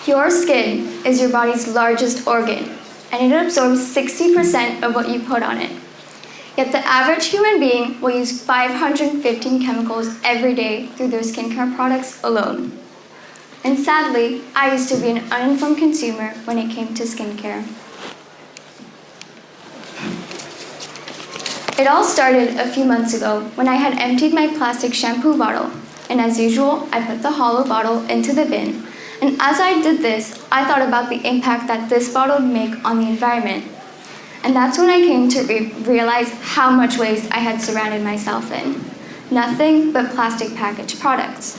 Your skin is your body's largest organ, and it absorbs 60% of what you put on it. Yet the average human being will use 515 chemicals every day through their skincare products alone. And sadly, I used to be an uninformed consumer when it came to skincare. It all started a few months ago when I had emptied my plastic shampoo bottle, and as usual, I put the hollow bottle into the bin. And as I did this, I thought about the impact that this bottle would make on the environment. And that's when I came to realize how much waste I had surrounded myself in. Nothing but plastic packaged products.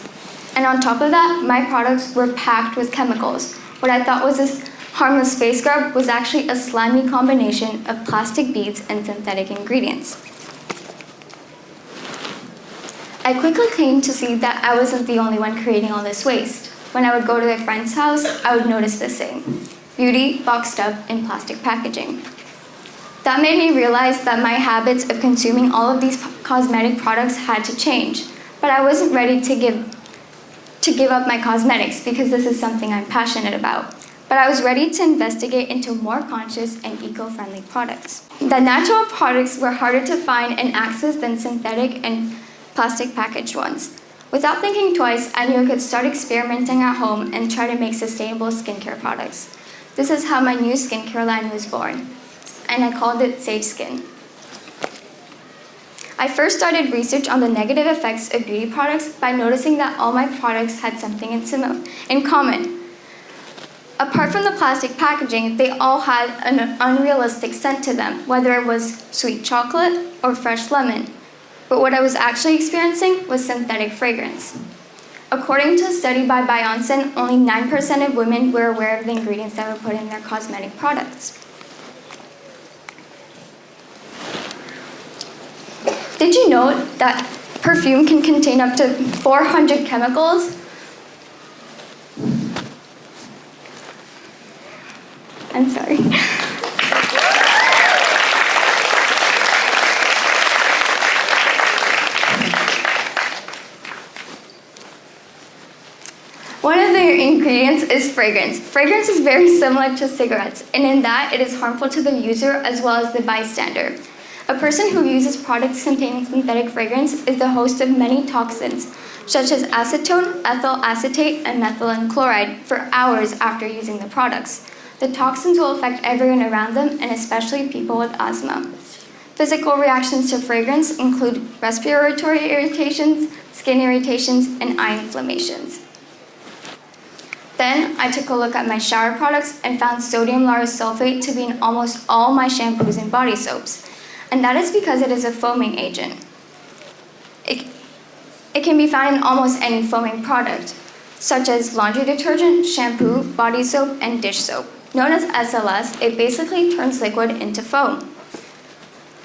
And on top of that, my products were packed with chemicals. What I thought was this harmless face scrub was actually a slimy combination of plastic beads and synthetic ingredients. I quickly came to see that I wasn't the only one creating all this waste. When I would go to a friend's house, I would notice the same. Beauty boxed up in plastic packaging. That made me realize that my habits of consuming all of these cosmetic products had to change. But I wasn't ready to give up my cosmetics because this is something I'm passionate about. But I was ready to investigate into more conscious and eco-friendly products. The natural products were harder to find and access than synthetic and plastic packaged ones. Without thinking twice, I knew I could start experimenting at home and try to make sustainable skincare products. This is how my new skincare line was born, and I called it Sage Skin. I first started research on the negative effects of beauty products by noticing that all my products had something in common. Apart from the plastic packaging, they all had an unrealistic scent to them, whether it was sweet chocolate or fresh lemon. But what I was actually experiencing was synthetic fragrance. According to a study by Bionsen, only 9% of women were aware of the ingredients that were put in their cosmetic products. Did you know that perfume can contain up to 400 chemicals? I'm sorry. One of the ingredients is fragrance. Fragrance is very similar to cigarettes, and in that it is harmful to the user as well as the bystander. A person who uses products containing synthetic fragrance is the host of many toxins, such as acetone, ethyl acetate, and methylene chloride, for hours after using the products. The toxins will affect everyone around them, and especially people with asthma. Physical reactions to fragrance include respiratory irritations, skin irritations, and eye inflammations. Then, I took a look at my shower products and found sodium lauryl sulfate to be in almost all my shampoos and body soaps. And that is because it is a foaming agent. It can be found in almost any foaming product, such as laundry detergent, shampoo, body soap, and dish soap. Known as SLS, it basically turns liquid into foam.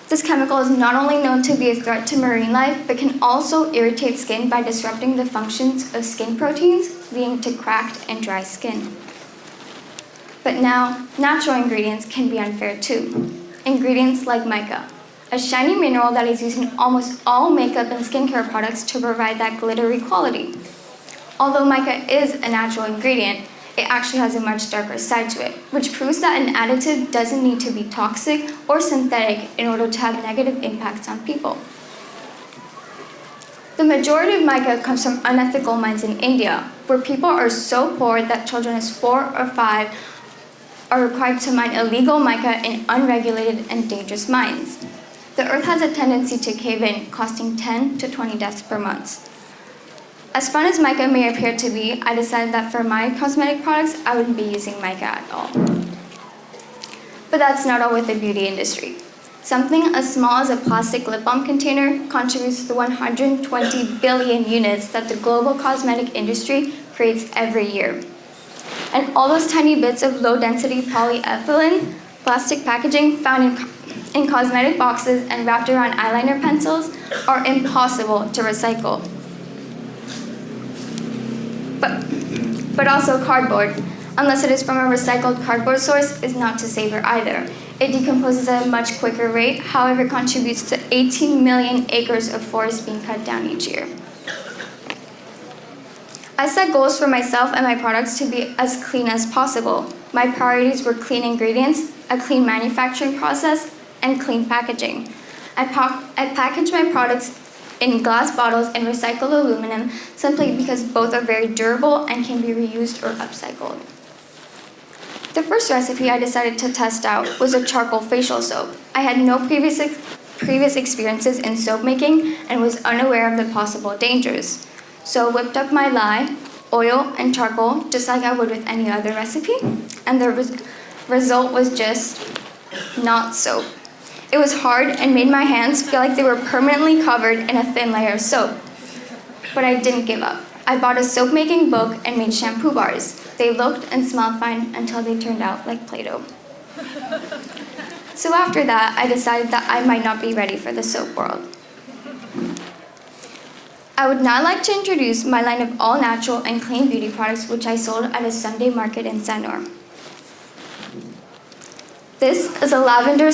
This chemical is not only known to be a threat to marine life, but can also irritate skin by disrupting the functions of skin proteins, leading to cracked and dry skin. But now, natural ingredients can be unfair too. Ingredients like mica, a shiny mineral that is used in almost all makeup and skincare products to provide that glittery quality. Although mica is a natural ingredient, it actually has a much darker side to it, which proves that an additive doesn't need to be toxic or synthetic in order to have negative impacts on people. The majority of mica comes from unethical mines in India, where people are so poor that children as 4 or 5 are required to mine illegal mica in unregulated and dangerous mines. The earth has a tendency to cave in, costing 10 to 20 deaths per month. As fun as mica may appear to be, I decided that for my cosmetic products, I wouldn't be using mica at all. But that's not all with the beauty industry. Something as small as a plastic lip balm container contributes to the 120 billion units that the global cosmetic industry creates every year. And all those tiny bits of low-density polyethylene plastic packaging found in cosmetic boxes and wrapped around eyeliner pencils are impossible to recycle. But also cardboard, unless it is from a recycled cardboard source, is not to savor either. It decomposes at a much quicker rate, however contributes to 18 million acres of forest being cut down each year. I set goals for myself and my products to be as clean as possible. My priorities were clean ingredients, a clean manufacturing process, and clean packaging. I package my products in glass bottles and recycled aluminum simply because both are very durable and can be reused or upcycled. The first recipe I decided to test out was a charcoal facial soap. I had no previous experiences in soap making and was unaware of the possible dangers. So I whipped up my lye, oil, and charcoal just like I would with any other recipe, and the result was just not soap. It was hard and made my hands feel like they were permanently covered in a thin layer of soap. But I didn't give up. I bought a soap making book and made shampoo bars. They looked and smelled fine until they turned out like Play-Doh. So after that, I decided that I might not be ready for the soap world. I would now like to introduce my line of all natural and clean beauty products which I sold at a Sunday market in Sanur. This is a lavender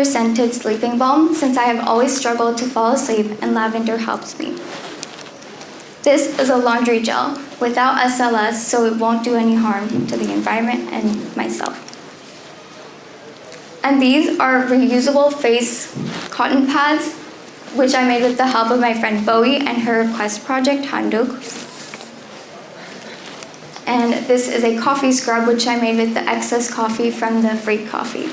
scented sleeping balm since I have always struggled to fall asleep and lavender helps me. This is a laundry gel without SLS so it won't do any harm to the environment and myself. And these are reusable face cotton pads which I made with the help of my friend Bowie and her request project Handuk. And this is a coffee scrub which I made with the excess coffee from the free coffee.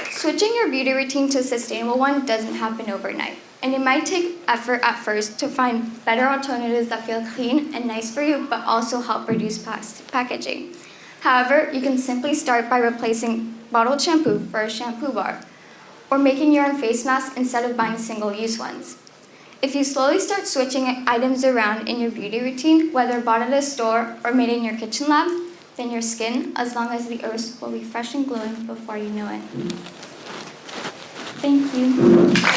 Switching your beauty routine to a sustainable one doesn't happen overnight, and it might take effort at first to find better alternatives that feel clean and nice for you, but also help reduce plastic packaging. However, you can simply start by replacing bottled shampoo for a shampoo bar, or making your own face mask instead of buying single-use ones. If you slowly start switching items around in your beauty routine, whether bought at a store or made in your kitchen lab, then your skin, as long as the earth, will be fresh and glowing before you know it. Thank you.